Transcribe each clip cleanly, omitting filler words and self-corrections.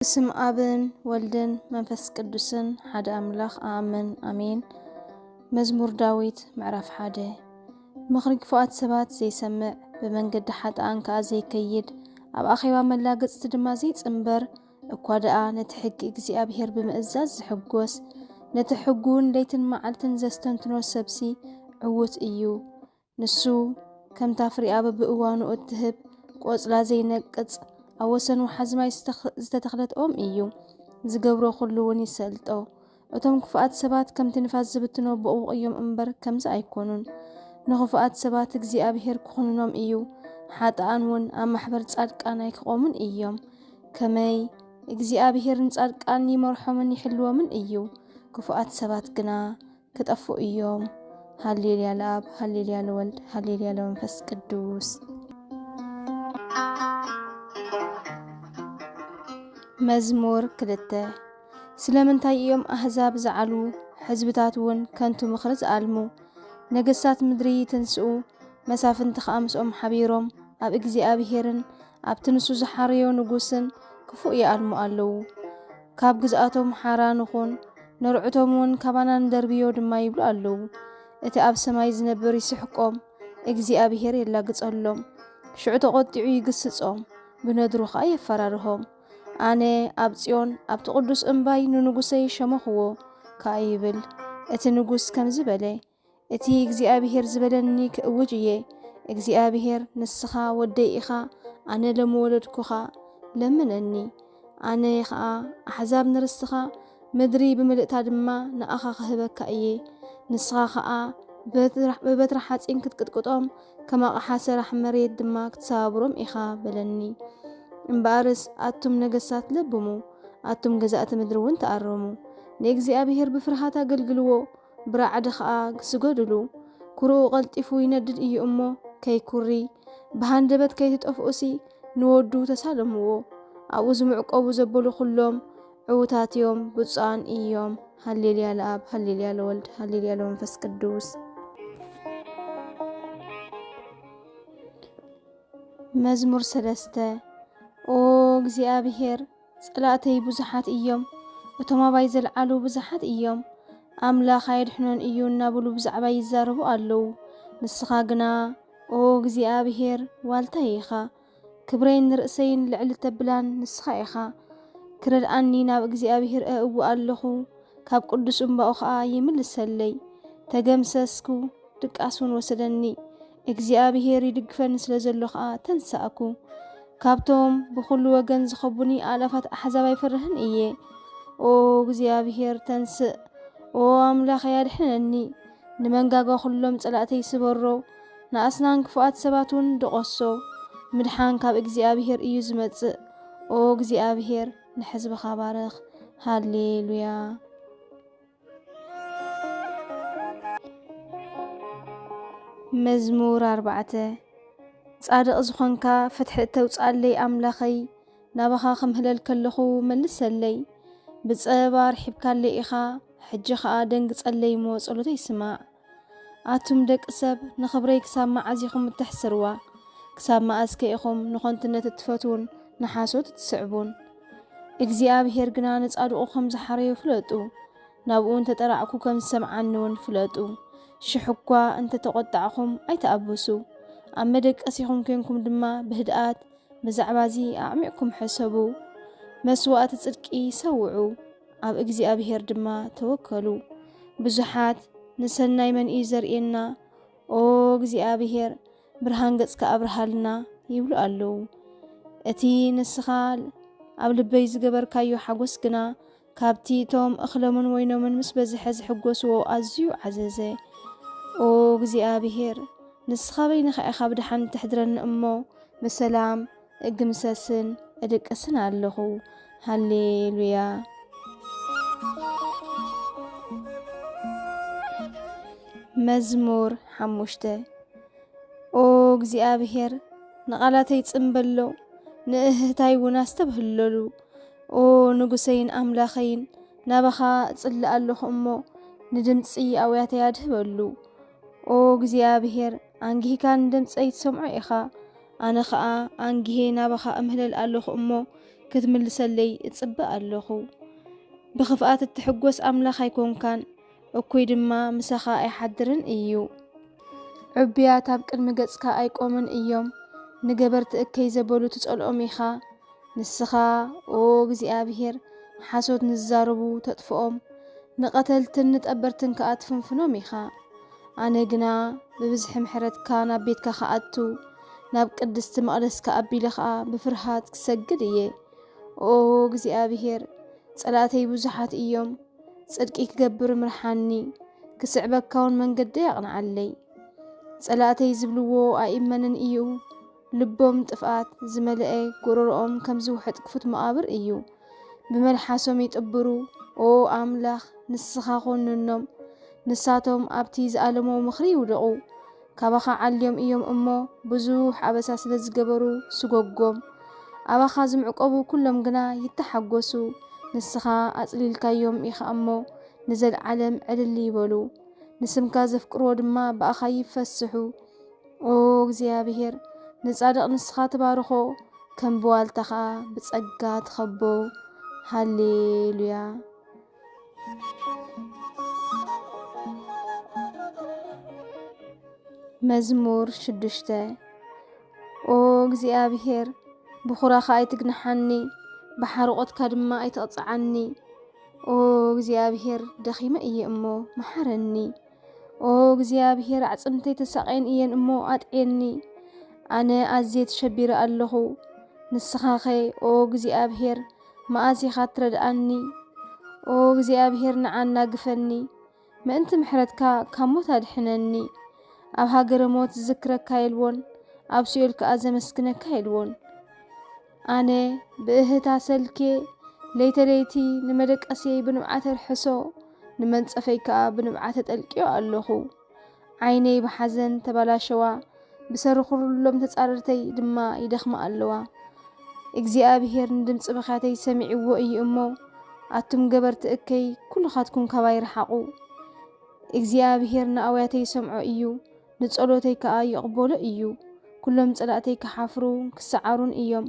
بسم آبن ولدن منفس قدسن حدا أملاخ آمن آمين. مزمور داويت معرف حدا مخرج فؤاد سبات زي سمع بمنقد حتى أنك زي كيد أب أخيوا ملاقت استدمازيت انبر اكوادقا نتحق اكزي أبهر بمئزاز حقوس نتحقون ليتن معلتن زستنتنو سبسي عوت إيو نسو كم تافري أب بقوانو اتهب قوز لا زي نقص أوسن وحزماي ዝተተኽለት ኦም እዩ ዝገብሮ ኩሉ እውን ይሰልጦ እቶም ክፉኣት ሰባት ከም ትንፋስ ዝብትነብቑ እዮም እምበር ከምዚ ኣይኮኑን ንኽፉኣት ሰባት እግዚኣብሔር ክኹንኖም እዩ ሓጥኣን እውን ኣብ ማሕበር ጻድቃን ኣይክቖሙን እዮም ከመይ እግዚኣብሔርን ጻድቃን ይመርሖምን ይሕልዎምን እዩ ክፉኣት ሰባት ግና ክጠፍኡ እዮም ሃሌልያ ለኣብ ሃሌልያ ለወልድ ሃሌልያ ለመንፈስ ቅዱስ መዝሙር ክልተ ስለምንታይ እዮም ኣህዛብ ዝዓሉ ሕዝብታት እውን ከንቱ ምኽሪ ዝኣልሙ ነገሥታት ምድሪ ተንስኡ መሳፍንቲ ኸኣ ምስኦም ሓቢሮም ኣብ እግዚኣብሔርን ኣብቲ ንሱ ዝሓረዮ ንጉስን ክፉእ ይኣልሙ ኣለዉ ካብ ግዝኣቶም ሓራ ንኹን ነርዑቶም እውን ካባናን ደርብዮ ድማ ይብሉ ኣለዉ እቲ ኣብ ሰማይ ዝነብር ይስሕቆም እግዚኣብሔር የላግጸሎም ሽዑ ተቖጢዑ ይግስጾም ብነድሩ ኸኣ የፈራርሆም ኣነ ኣብ ጽዮን ኣብቲ ቅዱስ እምባይ ንንጉሰይ ሸመኽዎ ካይብል እቲ ንጉስ ከም ዝበለ እቲ እግዚኣብሔር ዝበለኒ ክእውጅ እየ እግዚኣብሔር ንስኻ ወደይ ኢኻ ኣነ ለመወለድኩኻ ለምነኒ ኣነ ኸኣ ኣሕዛብ ንርስትኻ ምድሪ ብምልእታ ድማ ንኣኻ ክህበካ እየ ንስኻ ኸኣ ብበትሪ ሓፂን ክትቅጥቅጦም ከም ኣቕሓ ሰራሕ መሬት ድማ ክትሰባብሮም ኢኻ በለኒ እምበኣርስ ኣቱም ነገሥታት ለብሙ ኣቱም ገዛእቲ ምድሪ እውን ተኣረሙ ንእግዚኣብሔር ብፍርሃት ኣገልግልዎ ብራዕዲ ኸኣ ክስገድሉ ኩርኡ ቐልጢፉ ይነድድ እዩ እሞ ከይኩሪ ብሃንደበት ከይትጠፍኡሲ ንወዱ ተሳለምዎ ኣብኡ ዝምዕቆቡ ዘበሉ ኩሎም ዕዉታት እዮም ብፁዓን እዮም ሃሌልያ ለኣብ ሃሌልያ ለወልድ ሃሌልያ ለመንፈስ ቅዱስ መዝሙር ሰለስተ ኦ እግዚኣብሔር ጸላእተይ ብዙሓት እዮም እቶም ኣባይ ዘለዓሉ ብዙሓት እዮም ኣምላኽ ኣይድሕኖን እዩ እናብሉ ብዛዕባ ይዛረቡ ኣለዉ ንስኻ ግና ኦ እግዚኣብሔር ዋልታይ ኢኻ ክብረይን ርእሰይን ልዕሊ ተብላን ንስኻ ኢኻ ክረድኣኒ ናብ እግዚኣብሔር ኣእው ኣለኹ ካብ ቅዱስ እምባኡ ኸኣ ይምልሰለይ ተገምሰስኩ ድቃሱን ወሰደኒ እግዚኣብሔር ይድግፈኒ ስለ ዘሎ ኸኣ ተንሳእኩ ካብቶም ብኹሉ ወገን ዝኸቡኒ ኣላፋት ኣሕዛብ ኣይፈርህን እየ ኦ እግዚኣብሔር ተንስእ ኦ ኣምላኽ ያድሕነኒ ንመንጋጋ ኩሎም ጸላእተይ ስበሮ ንኣስናን ክፉኣት ሰባት እውን ድቖሶ ምድሓን ካብ እግዚኣብሔር እዩ ዝመጽእ ኦ እግዚኣብሔር ንሕዝብኻ ባርኽ ሃሌሉያ መዝሙር 4 ጻድቕ ዝኾንካ ፍትሒ እተውጻለይ ኣምላኸይ ናባኻ ኽምህለል ከለኹ መልሰለይ ብጸባ ርሒብካለይ ኢኻ ሕጂ ኸኣ ደንግጸለይ እሞ ጸሎተይ ስማዕ ኣቱም ደቂ ሰብ ንኽብረይ ክሳብ መዓዝ ኢኹም እተሕስርዋ ክሳብ መዓዝከ ኢኹም ንኾንትነት እትፈትውን ንሓሶት እትስዕቡን እግዚኣብሔር ግና ንጻድቑ ከም ዝሓረዮ ፍለጡ ናብኡን ተጠራዕኩ ከም ዝሰምዓኒ እውን ፍለጡ ሽሕ እኳ እንተተቖጣዕኹም ኣይተኣብሱ ኣብ መደቀሲኹም ኮንኩም ድማ ብህድኣት ብዛዕባዚ ኣዕሚዕኩም ሕሰቡ መስዋእቲ ጽድቂ ሰውዑ ኣብ እግዚኣብሔር ድማ ተወከሉ ብዙሓት ንሰናይ መን እዩ ዘርኤና ኦ እግዚኣብሔር ብርሃን ገጽካ ኣብርሃልና ይብሉ ኣለዉ እቲ ንስኻ ኣብ ልበይ ዝገበርካዮ ሓጐስ ግና ካብቲ እቶም እኽሎምን ወይኖምን ምስ በዝሐ ዝሕጐስዎ ኣዝዩ ዓዘዘ ኦ እግዚኣብሔር ንስኻ በይንኻ ኢኻ ብድሓን ትሕድረኒ እሞ ብሰላም እግምሰስን እድቅስን ኣለኹ ሃሌሉያ መዝሙር 5 ኦ እግዚኣብሔር ንቓላተይ ጽምበሎ ንእህታይ እውን ኣስተብህለሉ ኦ ንጉሰይን ኣምላኸይን ናባኻ እጽልእ ኣለኹ እሞ ንድምፂ ኣውያተይ ኣድህበሉ ኦ እግዚኣብሔር ኣንጊሂካ ንድምፀይ ትሰምዖ ኢኻ ኣነ ኸኣ ኣንጊሄ ናባኻ እምህለል ኣለኹ እሞ ክትምልሰለይ እጽብእ ኣለኹ ብኽፍኣት እትሕጐስ ኣምላኽ ኣይኮንካን እኩይ ድማ ምሳኻ ኣይሓድርን እዩ ዕብያት ኣብ ቅድሚ ገጽካ ኣይቆምን እዮም ንገበርቲ እከይ ዘበሉ ትጸልኦም ኢኻ ንስኻ ኦ እግዚኣብሔር ሓሶት ንዛረቡ ተጥፍኦም ንቐተልትን ንጠበርትን ከኣ ትፍንፍኖም ኢኻ ኣነ ግና ብብዝሒ ምሕረትካ ናብ ቤትካ ከኣቱ ናብ ቅድስቲ መቕደስካ ኣቢለ ኸኣ ብፍርሃት ክሰግድ እየ ኦ እግዚኣብሔር ጸላእተይ ብዙሓት እዮም ጽድቂ ክገብር ምርሓኒ ክስዕበካውን መንገዲ ያቕንዓለይ ጸላእተይ ዝብልዎ ኣይእመንን እዩ ልቦም ጥፍኣት ዝመልአ ጎረሮኦም ከም ዝውሕጥ ክፉት መቓብር እዩ ብመልሓሶም ይጥብሩ ኦ ኣምላኽ ንስኻ ኾንኖም ንሳቶም ኣብቲ ዝኣለሞ ምኽሪ ይውድቑ ካባኻ ዓልዮም እዮም እሞ ብዙሕ ኣበሳ ስለ ዝገበሩ ስጐጎም ኣባኻ ዝምዕቆቡ ኩሎም ግና ይተሓጐሱ ንስኻ ኣጽሊልካዮም ኢኻ እሞ ንዘለዓለም ዕልል ይበሉ ንስምካ ዘፍቅርዎ ድማ ብኣኻ ይፈስሑ ኦ እግዚኣብሔር ንጻድቕ ንስኻ ትባርኾ ከም ብዋልታኻ ብጸጋ ትኸቦ ሃሌሉያ መዝሙር 6 ኦ እግዚኣብሔር ብኹራኻ ኣይትግንሓኒ ብሓርቆትካ ድማ ኣይትቕጽዓኒ ኦ እግዚኣብሔር ደኺመ እየ እሞ መሓረኒ ኦ እግዚኣብሔር ኣዕጽምተይ ተሳቐየን እየን እሞ ኣጥዕየኒ ኣነ ኣዝየ ተሸቢረ ኣለኹ ንስኻኸ ኦ እግዚኣብሔር መዓዝ ኢኻ ትረድኣኒ ኦ እግዚኣብሔር ንዓና ግፈኒ ምእንቲ ምሕረትካ ካብ ሞት ኣድሕነኒ ኣብ ሃገረ ሞት ዝዝክረካ የልዎን ኣብ ሲኦል ከኣ ዘመስግነካ የልዎን ኣነ ብእህታ ሰልኬ ለይተለይቲ ንመደቀሰይ ብንብዓተ ርሕሶ ንመንጸፈይ ከኣ ብንብዓተ ጠልቅዮ ኣለኹ ዓይነይ ብሓዘን ተባላሸዋ ብሰርኹሎም ተጻረርተይ ድማ ይደኽማ ኣለዋ እግዚኣብሔር ንድምፂ ብኻተይ ሰሚዕዎ እዩ እሞ ኣቱም ገበርቲ እከይ ኩልኻትኩም ካባይ ረሓቑ እግዚኣብሔር ንኣውያተይ ሰምዖ እዩ ንጸሎተይ ከኣ ይቕበሎ እዩ ኩሎም ጸላእተይ ክሓፍሩ ክሰዓሩን እዮም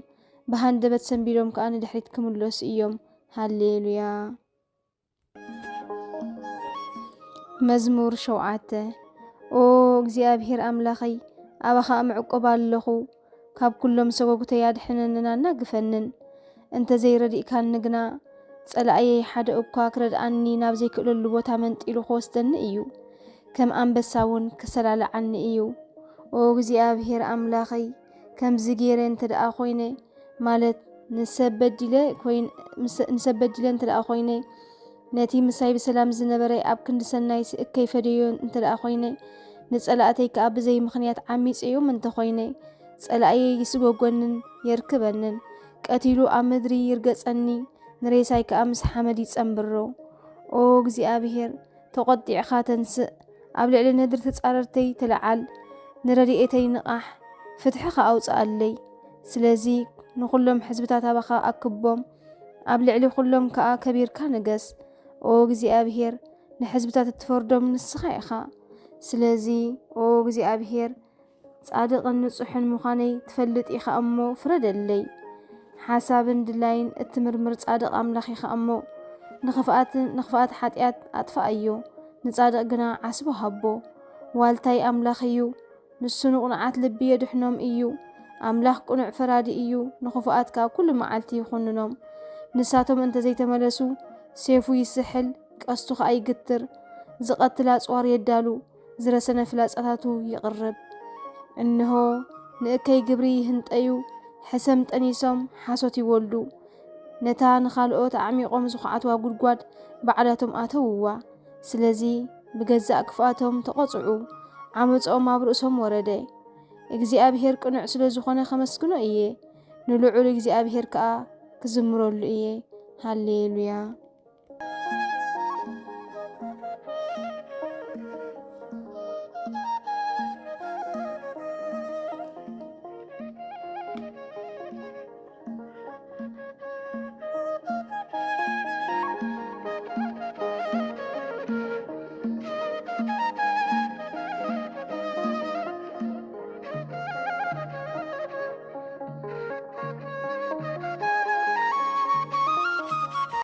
ብሃንደበት ሰንቢሎም ከኣ ንድሕሪት ክምለሱ እዮም ሃሌሉያ መዝሙር 7 ኦ እግዚኣብሔር ኣምላኸይ ኣባኻ ምዕቆብ ኣለኹ ካብ ኩሎም ሰጎጉተይ ኣድሕነንናና ግፈንን እንተዘይረዲእካኒ ግና ጸላእየይ ሓደ እኳ ክረድኣኒ ናብ ዘይክእለሉ ቦታ መንጢሉ ክወስደኒ እዩ ከም ኣንበሳ እውን ክሰላለዓኒ እዩ ኦ እግዚኣብሔር ኣምላኸይ ከምዚ ገይረ እንተደኣ ኾይነ ማለት ንሰበዲለ እንተደኣ ኾይነ ነቲ ምሳይ ብሰላም ዝነበረይ ኣብ ክንዲ ሰናይ እከይ ፈደዮ እንተደኣ ኾይነ ንጸላእተይ ከኣ ብዘይ ምኽንያት ዓሚፀዮም እንተኾይነ ጸላእየይ ይስጎጎንን የርክበንን ቀቲሉ ኣብ ምድሪ ይርገጸኒ ንሬሳይ ከኣ ምስ ሓመድ ይጸንብሮ ኦ እግዚኣብሔር ተቖጢዕኻ ተንስእ ኣብ ልዕሊ ነድሪ ተጻረርተይ ተለዓል ንረድኤተይ ንቓሕ ፍትሕኻ ኣውፅኣለይ ስለዚ ንኹሎም ሕዝብታት ኣባኻ ኣክቦም ኣብ ልዕሊ ኩሎም ከኣ ከቢርካ ንገስ ኦ እግዚኣብሔር ንሕዝብታት እትፈርዶም ንስኻ ኢኻ ስለዚ ኦ እግዚኣብሔር ጻድቕን ንጹሕን ምዃነይ ትፈልጥ ኢኻ እሞ ፍረደለይ ሓሳብን ድላይን እትምርምር ጻድቕ ኣምላኽ ኢኻ እሞ ንኽፍኣት ሓጢኣት ኣጥፋእዮ ንጻድቕ ግና ዓስቦ ሃቦ ዋልታይ ኣምላኽ እዩ ንሱ ንቑንዓት ልቢ የድሕኖም እዩ ኣምላኽ ቁኑዕ ፈራዲ እዩ ንኽፍኣትካ ኩሉ መዓልቲ ይኹንኖም ንሳቶም እንተዘይተመለሱ ሴፉ ይስሕል ቀስቱ ኸኣ ይግትር ዝቐትል ኣጽዋር የዳሉ ዝረሰነ ፍላጻታቱ ይቕርብ እንሆ ንእከይ ግብሪ ይህንጠዩ ሕሰም ጠኒሶም ሓሶት ይወልዱ ነታ ንኻልኦት ኣዕሚቖም ዝኹዓትዋ ጉድጓድ ባዕላቶም ኣተውዋ ስለዚ ብገዛእ ክፍኣቶም ተቖጽዑ ዓመጾም ኣብ ርእሶም ወረደ እግዚኣብሔር ቅኑዕ ስለ ዝኾነ ከመስግኖ እየ ንልዑል እግዚኣብሔር ከኣ ክዝምረሉ እየ ሃሌሉያ